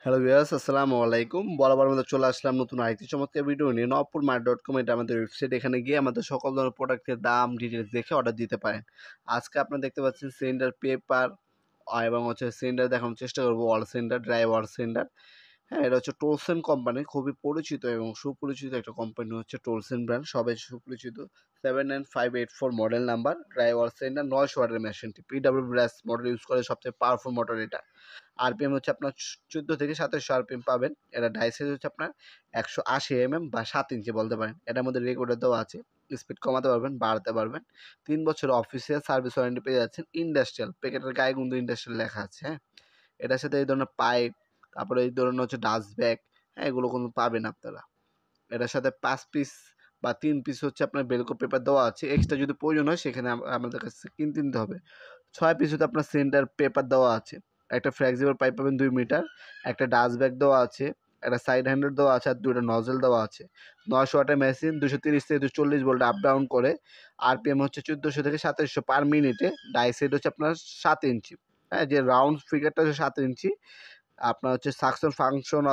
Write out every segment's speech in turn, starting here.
Hello viewers, আসসালামু আলাইকুম। বরাবর মতো চলে আসলাম নতুন আরেকটি চমৎকার ভিডিও নিয়ে। নবপুরমার্ট.com এটা আমাদের ওয়েবসাইট। এখানে গিয়ে আমাদের সকল ধরনের প্রোডাক্টের দাম ডিটেলস দেখে অর্ডার দিতে পারেন। আজকে আপনারা দেখতে পাচ্ছেন সিলিন্ডার পেপার এবং সিলিন্ডার দেখানোর চেষ্টা করবো। ওয়াল সিলিন্ডার, ড্রাই ওয়াল সিলিন্ডার। হ্যাঁ, এটা হচ্ছে টোলসেন কোম্পানি, খুবই পরিচিত এবং সুপরিচিত একটা কোম্পানি হচ্ছে টোলসেন ব্র্যান্ড, সবাই সুপরিচিত। 79584 মডেল নাম্বার, ড্রাই ওয়াল সিলিন্ডার, 900 ওয়াটের মেশিনটি। পিডব্লিউ ব্রাস মডেল ইউজ করে, সবচেয়ে পাওয়ারফুল মোটর এটা। আরপিএম হচ্ছে আপনার 14 থেকে 2700 আরপিএম পাবেন। এটা ডাই সাইজ হচ্ছে আপনার 180 বা 7 ইঞ্চি বলতে পারেন। এটার মধ্যে রেকর্ডার দেওয়া আছে, স্পিড কমাতে পারবেন, বাড়াতে পারবেন। 3 বছর অফিসিয়াল সার্ভিস ওয়ারেন্টি পেয়ে যাচ্ছেন। ইন্ডাস্ট্রিয়াল, প্যাকেটের গায়ে কিন্তু ইন্ডাস্ট্রিয়াল লেখা আছে। হ্যাঁ, এটার সাথে এই ধরনের পাইপ, তারপরে এই ধরনের হচ্ছে ডাস্ট ব্যাগ, হ্যাঁ, এগুলো কিন্তু পাবেন আপনারা। এটার সাথে 5 পিস বা 3 পিস হচ্ছে আপনার বেলকো পেপার দেওয়া আছে। এক্সট্রা যদি প্রয়োজন হয় সেখানে আমাদের কাছে কিনতে নিতে হবে। 6 পিস হচ্ছে আপনার সেন্টার পেপার দেওয়া আছে। একটা ফ্লেক্সিবল পাইপ পাবেন 2 মিটার, একটা ডাস্ট ব্যাগ দেওয়া আছে, একটা সাইড হ্যান্ডেল দেওয়া আছে, আর 2টা নজল দেওয়া আছে। 900 ওয়াটের মেশিন, 230 থেকে 240 ভোল্ট আপ ডাউন করে। আরপিএম হচ্ছে 1400 থেকে 2700 পার মিনিটে। ডাই সেট হচ্ছে আপনার 7 ইঞ্চি। হ্যাঁ, যে রাউন্ড ফিগারটা হচ্ছে 7 ইঞ্চি। আপনার হচ্ছে সাকশন ফাংশন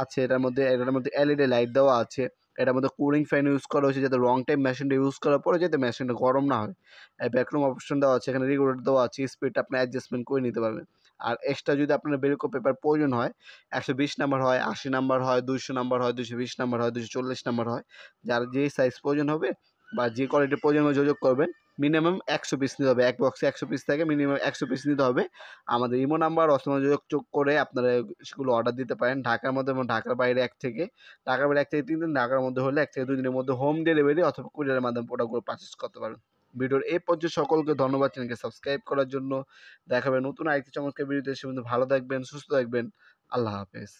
আছে এটার মধ্যে এলইডি লাইট দেওয়া আছে। এটার মধ্যে কুলিং ফ্যান ইউজ করা হয়েছে যাতে লং টাইম মেশিনটা ইউজ করার পরে যাতে মেশিনটা গরম না হয়। ব্যাকরুম অপশন দেওয়া আছে, এখানে রেগুলেটর দেওয়া আছে, স্পিড আপনি অ্যাডজাস্টমেন্ট করে নিতে পারবেন। আর এক্সট্রা যদি আপনার বেলকো পেপার প্রয়োজন হয়, 120 নাম্বার হয়, 80 নাম্বার হয়, 200 নাম্বার হয়, 220 নাম্বার হয়, 240 নাম্বার হয়, যার যে সাইজ প্রয়োজন হবে বা যে কোয়ালিটির প্রয়োজন হবে যোগাযোগ করবেন। মিনিমাম 100 পিস নিতে হবে, এক বক্সে 100 পিস থাকে, মিনিমাম 100 পিস নিতে হবে। আমাদের ইমো নাম্বার অথবা যোগাযোগ করে আপনারা সেগুলো অর্ডার দিতে পারেন। ঢাকার মধ্যে এবং ঢাকার বাইরে ঢাকার বাইরে 1 থেকে 3 দিন, ঢাকার মধ্যে হলে 1 থেকে 2 দিনের মধ্যে হোম ডেলিভারি অথবা কুরিয়ারের মাধ্যমে প্রোডাক্টগুলো পারচেজ করতে পারবেন। ভিডিওর এই পর্যায়ে সকলকে ধন্যবাদ চ্যানেলকে সাবস্ক্রাইব করার জন্য। দেখা হবে নতুন আরেকটি চমৎকার ভিডিওতে। সে পর্যন্ত ভালো থাকবেন, সুস্থ থাকবেন। আল্লাহ হাফেজ।